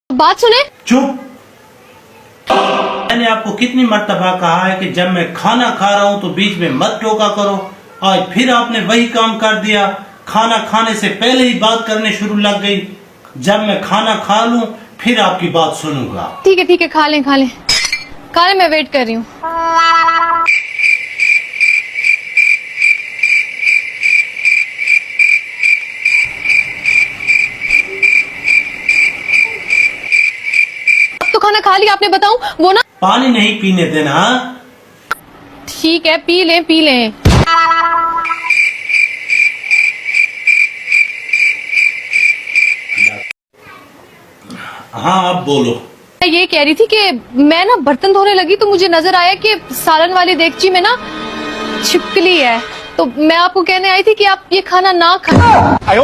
बात सुने। चुप। मैंने आपको कितनी मर्तबा कहा है कि जब मैं खाना खा रहा हूं तो बीच में मत टोका करो। आज फिर आपने वही काम कर दिया, खाना खाने से पहले ही बात करने शुरू लग गई। जब मैं खाना खा लूं फिर आपकी बात सुनूंगा। ठीक है, खा लें खा लें, मैं वेट कर रही हूँ। अब तो खाना खा लिया आपने, बताऊं वो ना। पानी नहीं पीने देना। हाँ? ठीक है, पी लें। हाँ अब बोलो। मैं ये कह रही थी कि मैं ना बर्तन धोने लगी तो मुझे नजर आया कि सालन वाली देगची में ना छिपकली है, तो मैं आपको कहने आई थी कि आप ये खाना ना खाएं।